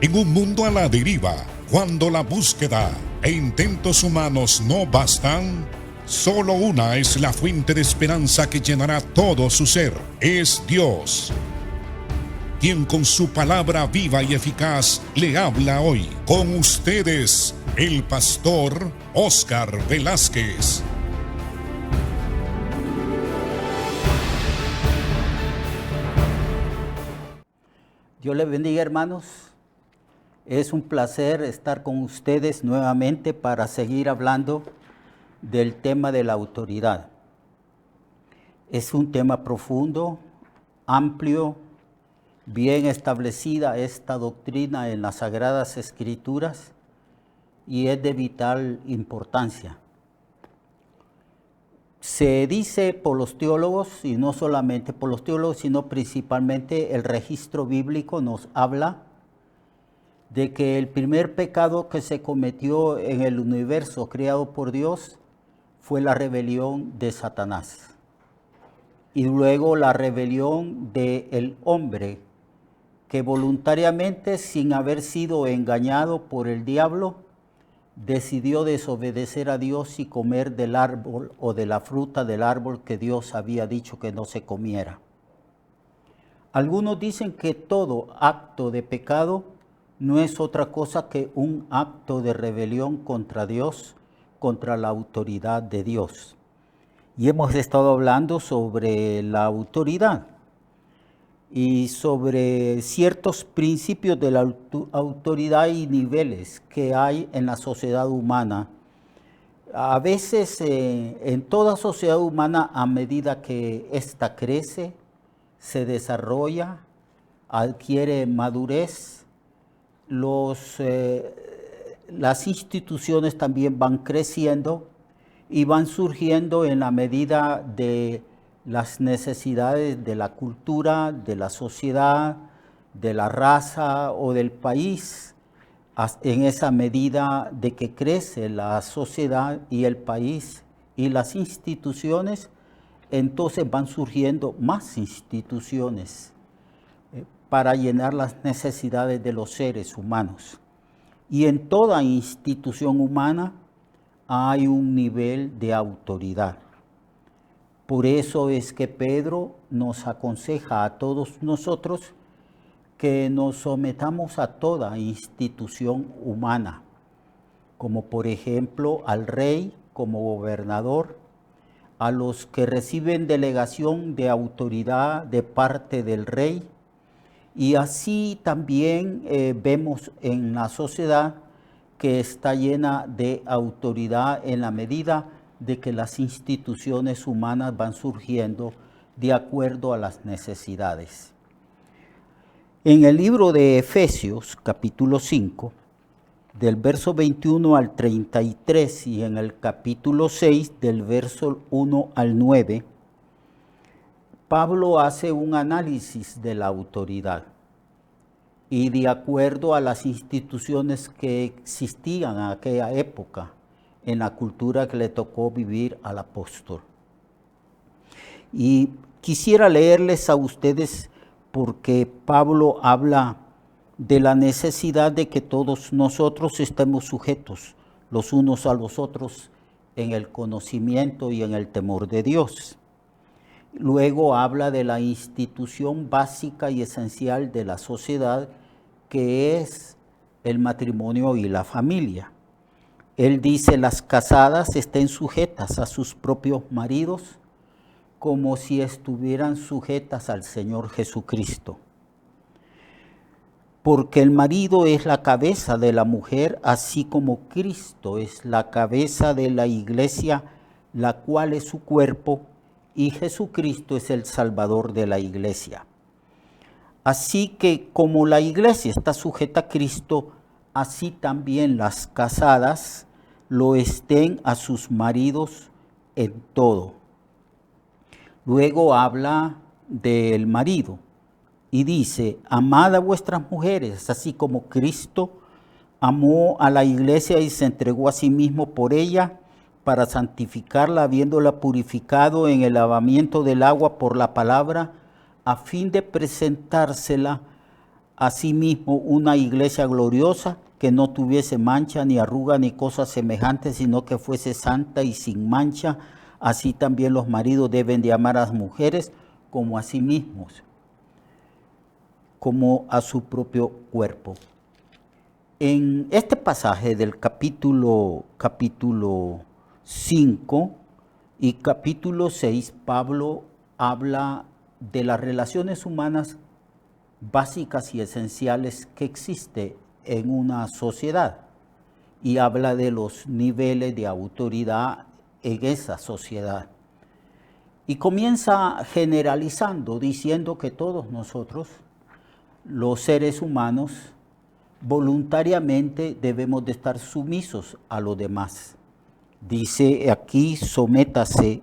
En un mundo a la deriva, cuando la búsqueda e intentos humanos no bastan, solo una es la fuente de esperanza que llenará todo su ser. Es Dios, quien con su palabra viva y eficaz le habla hoy. Con ustedes, el pastor Óscar Velázquez. Dios les bendiga, hermanos. Es un placer estar con ustedes nuevamente para seguir hablando del tema de la autoridad. Es un tema profundo, amplio, bien establecida esta doctrina en las Sagradas Escrituras y es de vital importancia. Se dice por los teólogos, y no solamente por los teólogos, sino principalmente el registro bíblico nos habla de que el primer pecado que se cometió en el universo creado por Dios fue la rebelión de Satanás. Y luego la rebelión del hombre, que voluntariamente, sin haber sido engañado por el diablo, decidió desobedecer a Dios y comer del árbol o de la fruta del árbol que Dios había dicho que no se comiera. Algunos dicen que todo acto de pecado no es otra cosa que un acto de rebelión contra Dios, contra la autoridad de Dios. Y hemos estado hablando sobre la autoridad y sobre ciertos principios de la autoridad y niveles que hay en la sociedad humana. A veces en toda sociedad humana, a medida que ésta crece, se desarrolla, adquiere madurez, las instituciones también van creciendo y van surgiendo en la medida de las necesidades de la cultura, de la sociedad, de la raza o del país. En esa medida de que crece la sociedad y el país y las instituciones, entonces van surgiendo más instituciones para llenar las necesidades de los seres humanos. Y en toda institución humana hay un nivel de autoridad. Por eso es que Pedro nos aconseja a todos nosotros que nos sometamos a toda institución humana, como por ejemplo al rey como gobernador, a los que reciben delegación de autoridad de parte del rey, y así también vemos en la sociedad que está llena de autoridad en la medida de que las instituciones humanas van surgiendo de acuerdo a las necesidades. En el libro de Efesios, capítulo 5, del verso 21 al 33, y en el capítulo 6, del verso 1 al 9, Pablo hace un análisis de la autoridad y de acuerdo a las instituciones que existían en aquella época, en la cultura que le tocó vivir al apóstol. Y quisiera leerles a ustedes porque Pablo habla de la necesidad de que todos nosotros estemos sujetos los unos a los otros en el conocimiento y en el temor de Dios. Luego habla de la institución básica y esencial de la sociedad, que es el matrimonio y la familia. Él dice: las casadas estén sujetas a sus propios maridos como si estuvieran sujetas al Señor Jesucristo. Porque el marido es la cabeza de la mujer, así como Cristo es la cabeza de la iglesia, la cual es su cuerpo, y Jesucristo es el Salvador de la iglesia. Así que como la iglesia está sujeta a Cristo, así también las casadas lo estén a sus maridos en todo. Luego habla del marido y dice: amad a vuestras mujeres, así como Cristo amó a la iglesia y se entregó a sí mismo por ella, para santificarla, habiéndola purificado en el lavamiento del agua por la palabra, a fin de presentársela asimismo una iglesia gloriosa, que no tuviese mancha, ni arruga, ni cosas semejantes, sino que fuese santa y sin mancha. Así también los maridos deben de amar a las mujeres como a sí mismos, como a su propio cuerpo. En este pasaje del capítulo 5 y capítulo 6, Pablo habla de las relaciones humanas básicas y esenciales que existen en una sociedad, y habla de los niveles de autoridad en esa sociedad. Y comienza generalizando, diciendo que todos nosotros, los seres humanos, voluntariamente debemos de estar sumisos a los demás. Dice aquí: sométase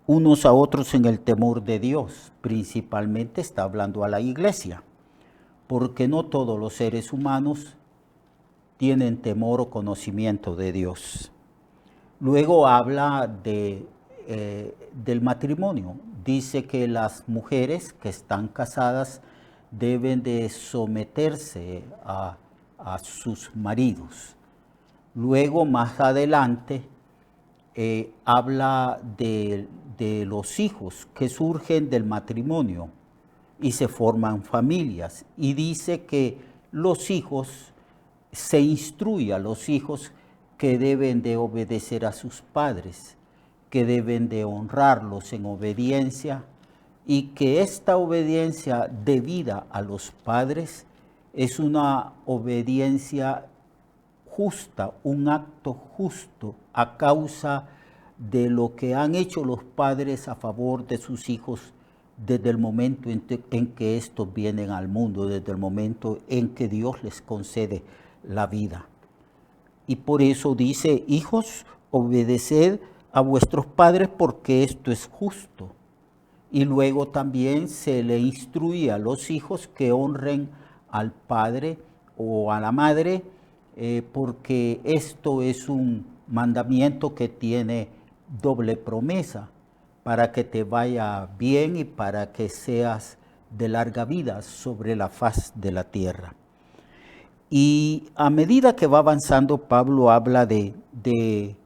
unos a otros en el temor de Dios. Principalmente está hablando a la iglesia, porque no todos los seres humanos tienen temor o conocimiento de Dios. Luego habla del matrimonio. Dice que las mujeres que están casadas deben de someterse a sus maridos. Luego, más adelante, habla de los hijos que surgen del matrimonio y se forman familias. Y dice que los hijos, se instruye a los hijos que deben de obedecer a sus padres, que deben de honrarlos en obediencia, y que esta obediencia debida a los padres es una obediencia justa, un acto justo a causa de lo que han hecho los padres a favor de sus hijos desde el momento en que estos vienen al mundo, desde el momento en que Dios les concede la vida. Y por eso dice: hijos, obedeced a vuestros padres, porque esto es justo. Y luego también se le instruye a los hijos que honren al padre o a la madre, porque esto es un mandamiento que tiene doble promesa, para que te vaya bien y para que seas de larga vida sobre la faz de la tierra. Y a medida que va avanzando, Pablo habla de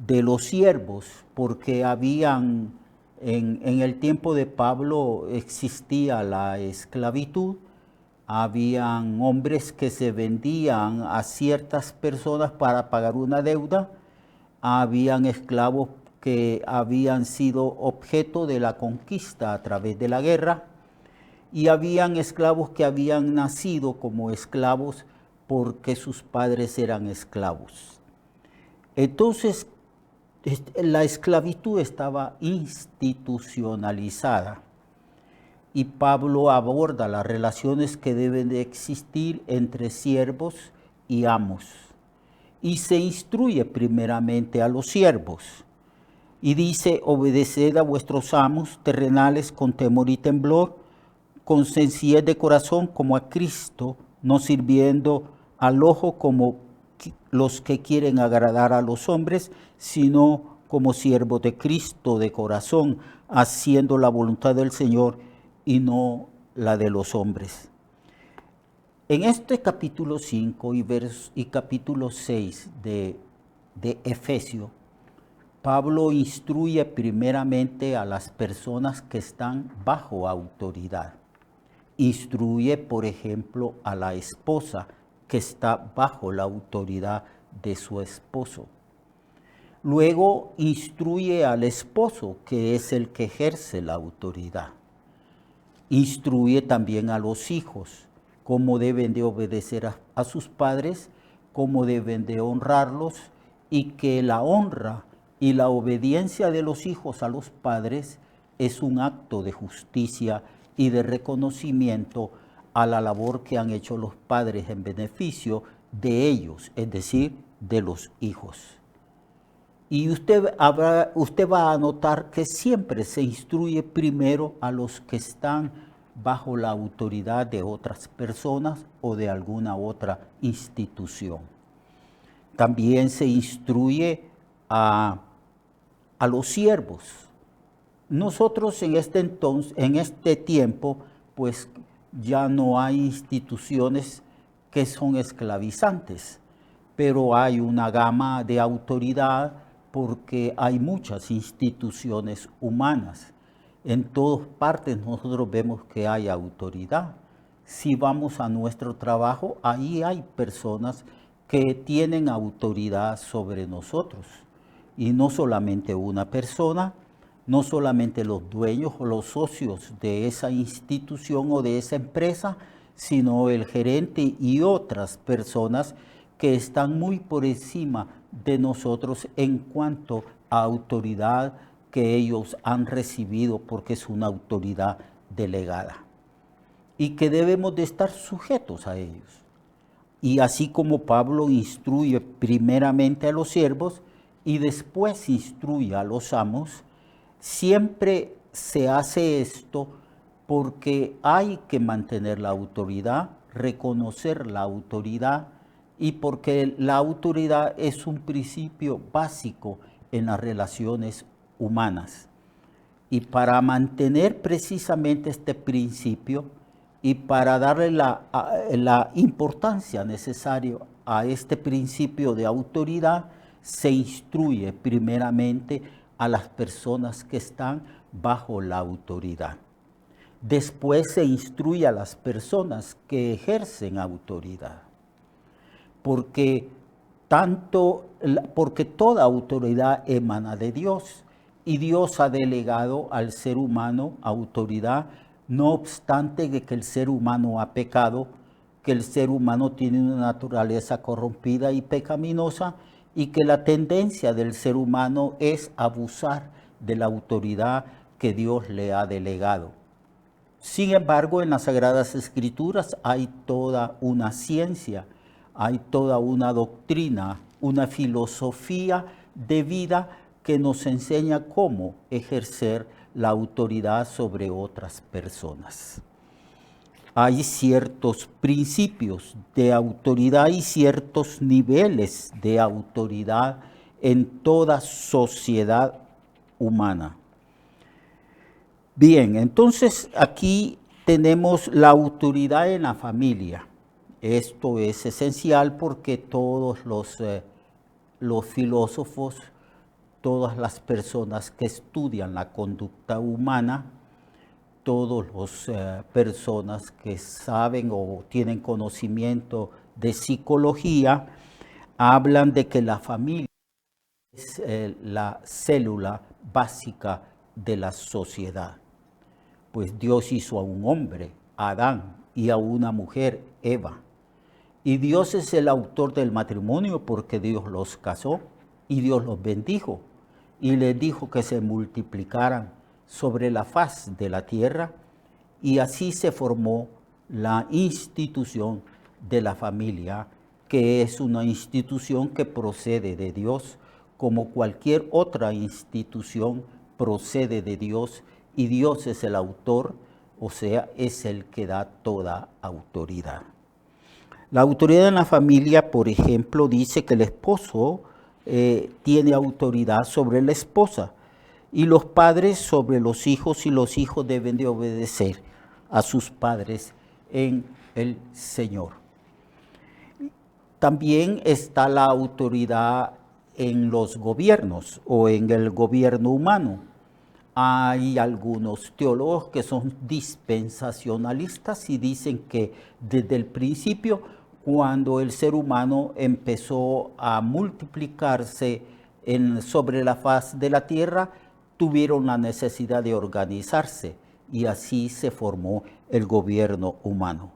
los siervos, porque habían, en el tiempo de Pablo existía la esclavitud. Habían hombres que se vendían a ciertas personas para pagar una deuda. Habían esclavos que habían sido objeto de la conquista a través de la guerra. Y habían esclavos que habían nacido como esclavos porque sus padres eran esclavos. Entonces, la esclavitud estaba institucionalizada. Y Pablo aborda las relaciones que deben de existir entre siervos y amos. Y se instruye primeramente a los siervos. Y dice: obedeced a vuestros amos terrenales con temor y temblor, con sencillez de corazón como a Cristo, no sirviendo al ojo como los que quieren agradar a los hombres, sino como siervos de Cristo de corazón, haciendo la voluntad del Señor y no la de los hombres. En este capítulo 5 y capítulo 6 de Efesios, Pablo instruye primeramente a las personas que están bajo autoridad. Instruye, por ejemplo, a la esposa que está bajo la autoridad de su esposo. Luego instruye al esposo, que es el que ejerce la autoridad. Instruye también a los hijos, cómo deben de obedecer a sus padres, cómo deben de honrarlos, y que la honra y la obediencia de los hijos a los padres es un acto de justicia y de reconocimiento a la labor que han hecho los padres en beneficio de ellos, es decir, de los hijos. Y usted va a notar que siempre se instruye primero a los que están bajo la autoridad de otras personas o de alguna otra institución. También se instruye a los siervos. Nosotros en este tiempo, pues ya no hay instituciones que son esclavizantes, pero hay una gama de autoridad porque hay muchas instituciones humanas. En todas partes nosotros vemos que hay autoridad. Si vamos a nuestro trabajo, ahí hay personas que tienen autoridad sobre nosotros. Y no solamente una persona, no solamente los dueños o los socios de esa institución o de esa empresa, sino el gerente y otras personas que están muy por encima de nosotros en cuanto a autoridad que ellos han recibido porque es una autoridad delegada y que debemos de estar sujetos a ellos. Y así como Pablo instruye primeramente a los siervos y después instruye a los amos, siempre se hace esto porque hay que mantener la autoridad, reconocer la autoridad y porque la autoridad es un principio básico en las relaciones humanas. Y para mantener precisamente este principio y para darle la importancia necesaria a este principio de autoridad, se instruye primeramente a las personas que están bajo la autoridad. Después se instruye a las personas que ejercen autoridad. Porque toda autoridad emana de Dios y Dios ha delegado al ser humano autoridad, no obstante de que el ser humano ha pecado, que el ser humano tiene una naturaleza corrompida y pecaminosa y que la tendencia del ser humano es abusar de la autoridad que Dios le ha delegado. Sin embargo, en las Sagradas Escrituras hay toda una ciencia, hay toda una doctrina, una filosofía de vida que nos enseña cómo ejercer la autoridad sobre otras personas. Hay ciertos principios de autoridad y ciertos niveles de autoridad en toda sociedad humana. Bien, entonces aquí tenemos la autoridad en la familia. Esto es esencial porque todos los filósofos, todas las personas que estudian la conducta humana, todas las personas que saben o tienen conocimiento de psicología, hablan de que la familia es la célula básica de la sociedad. Pues Dios hizo a un hombre, Adán, y a una mujer, Eva. Y Dios es el autor del matrimonio porque Dios los casó y Dios los bendijo y les dijo que se multiplicaran sobre la faz de la tierra y así se formó la institución de la familia, que es una institución que procede de Dios, como cualquier otra institución procede de Dios y Dios es el autor, o sea, es el que da toda autoridad. La autoridad en la familia, por ejemplo, dice que el esposo tiene autoridad sobre la esposa y los padres sobre los hijos y los hijos deben de obedecer a sus padres en el Señor. También está la autoridad en los gobiernos o en el gobierno humano. Hay algunos teólogos que son dispensacionalistas y dicen que desde el principio, cuando el ser humano empezó a multiplicarse sobre la faz de la tierra, tuvieron la necesidad de organizarse y así se formó el gobierno humano.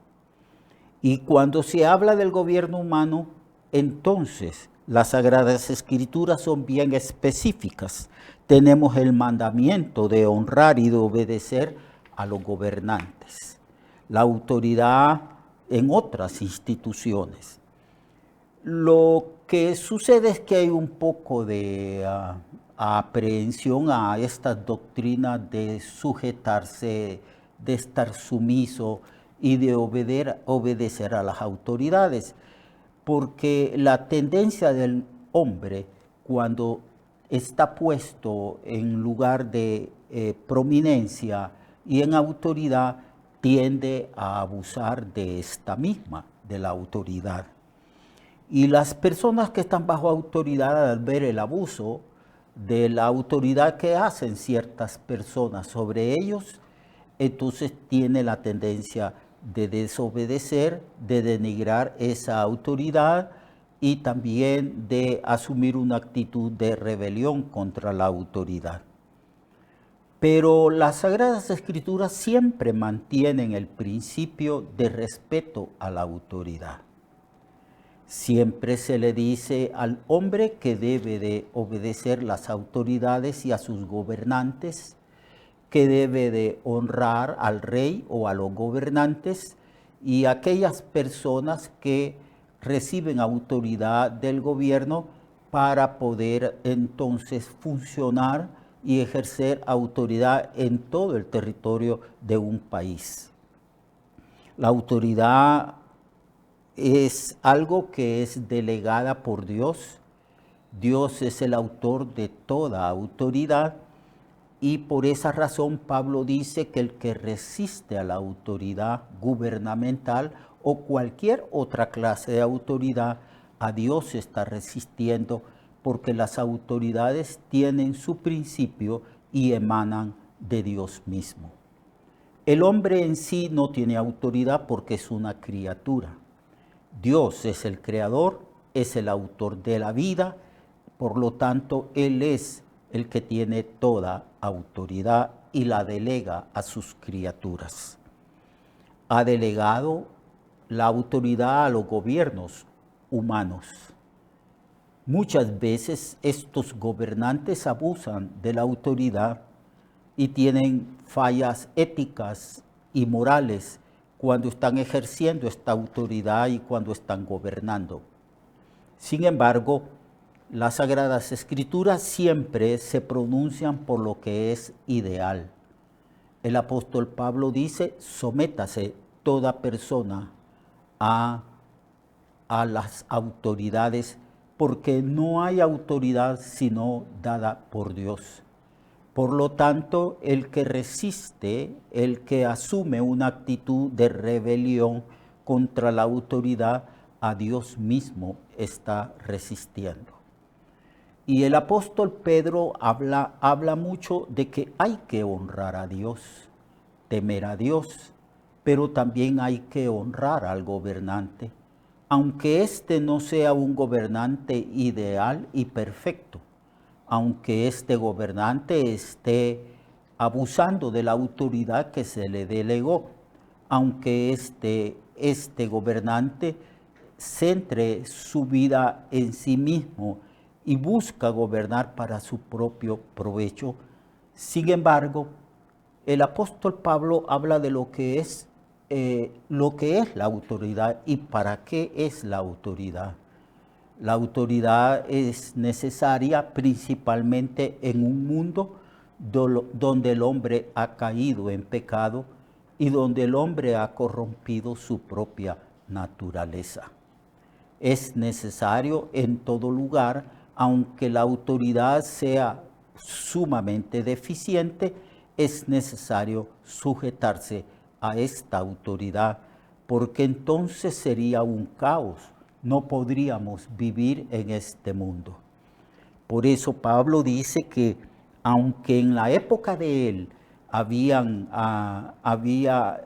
Y cuando se habla del gobierno humano, entonces las Sagradas Escrituras son bien específicas. Tenemos el mandamiento de honrar y de obedecer a los gobernantes, la autoridad en otras instituciones. Lo que sucede es que hay un poco de aprehensión a estas doctrinas de sujetarse, de estar sumiso y de obedecer a las autoridades, porque la tendencia del hombre cuando está puesto en lugar de prominencia y en autoridad, tiende a abusar de esta misma, de la autoridad. Y las personas que están bajo autoridad, al ver el abuso de la autoridad que hacen ciertas personas sobre ellos, entonces tiene la tendencia de desobedecer, de denigrar esa autoridad y también de asumir una actitud de rebelión contra la autoridad. Pero las Sagradas Escrituras siempre mantienen el principio de respeto a la autoridad. Siempre se le dice al hombre que debe de obedecer las autoridades y a sus gobernantes, que debe de honrar al rey o a los gobernantes y a aquellas personas que reciben autoridad del gobierno para poder entonces funcionar y ejercer autoridad en todo el territorio de un país. La autoridad es algo que es delegada por Dios. Dios es el autor de toda autoridad y por esa razón Pablo dice que el que resiste a la autoridad gubernamental o cualquier otra clase de autoridad, a Dios está resistiendo porque las autoridades tienen su principio y emanan de Dios mismo. El hombre en sí no tiene autoridad porque es una criatura. Dios es el creador, es el autor de la vida, por lo tanto, Él es el que tiene toda autoridad y la delega a sus criaturas. Ha delegado la autoridad a los gobiernos humanos. Muchas veces estos gobernantes abusan de la autoridad y tienen fallas éticas y morales cuando están ejerciendo esta autoridad y cuando están gobernando. Sin embargo, las Sagradas Escrituras siempre se pronuncian por lo que es ideal. El apóstol Pablo dice, sométase toda persona a las autoridades, porque no hay autoridad sino dada por Dios. Por lo tanto, el que resiste, el que asume una actitud de rebelión contra la autoridad, a Dios mismo está resistiendo. Y el apóstol Pedro habla mucho de que hay que honrar a Dios, temer a Dios, pero también hay que honrar al gobernante, aunque éste no sea un gobernante ideal y perfecto, aunque este gobernante esté abusando de la autoridad que se le delegó, aunque este gobernante centre su vida en sí mismo y busca gobernar para su propio provecho. Sin embargo, el apóstol Pablo habla de lo que es la autoridad y para qué es la autoridad. La autoridad es necesaria principalmente en un mundo donde el hombre ha caído en pecado y donde el hombre ha corrompido su propia naturaleza. Es necesario en todo lugar, aunque la autoridad sea sumamente deficiente, es necesario sujetarse a esta autoridad, porque entonces sería un caos. No podríamos vivir en este mundo. Por eso Pablo dice que aunque en la época de él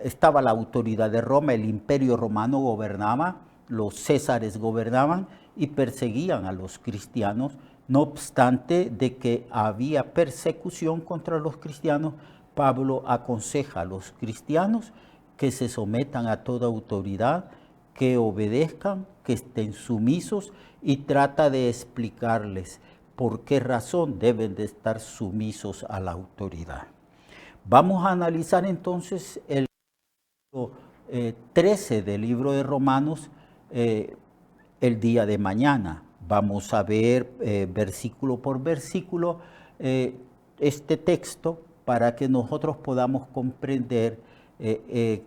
estaba la autoridad de Roma, el imperio romano gobernaba, los césares gobernaban y perseguían a los cristianos, no obstante de que había persecución contra los cristianos, Pablo aconseja a los cristianos que se sometan a toda autoridad, que obedezcan, que estén sumisos y trata de explicarles por qué razón deben de estar sumisos a la autoridad. Vamos a analizar entonces el 13 del libro de Romanos el día de mañana. Vamos a ver versículo por versículo este texto para que nosotros podamos comprender el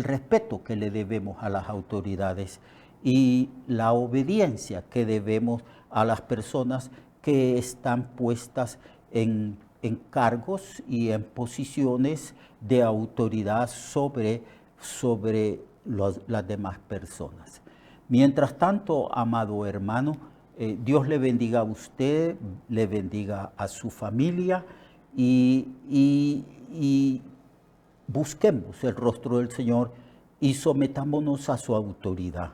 respeto que le debemos a las autoridades y la obediencia que debemos a las personas que están puestas en en cargos y en posiciones de autoridad sobre las demás personas. Mientras tanto, amado hermano, Dios le bendiga a usted, le bendiga a su familia y busquemos el rostro del Señor y sometámonos a su autoridad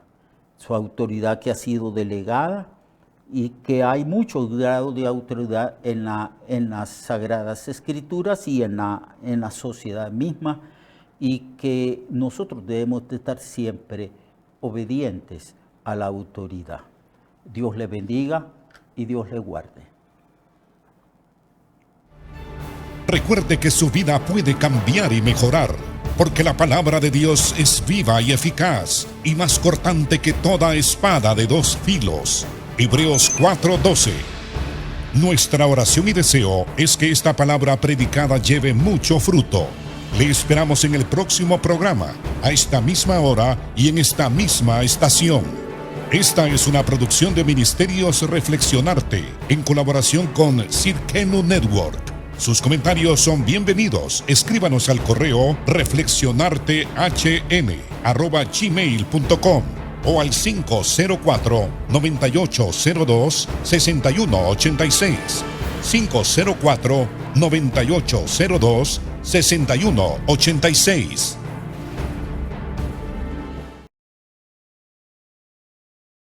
que ha sido delegada y que hay muchos grados de autoridad en las Sagradas Escrituras y en la sociedad misma, y que nosotros debemos de estar siempre obedientes a la autoridad. Dios le bendiga y Dios le guarde. Recuerde que su vida puede cambiar y mejorar, porque la palabra de Dios es viva y eficaz, y más cortante que toda espada de dos filos. Hebreos 4:12. Nuestra oración y deseo es que esta palabra predicada lleve mucho fruto. Le esperamos en el próximo programa, a esta misma hora y en esta misma estación. Esta es una producción de Ministerios Reflexionarte, en colaboración con Cirkenu Network. Sus comentarios son bienvenidos. Escríbanos al correo reflexionartehn@gmail.com o al 504-9802-6186. 504-9802-6186.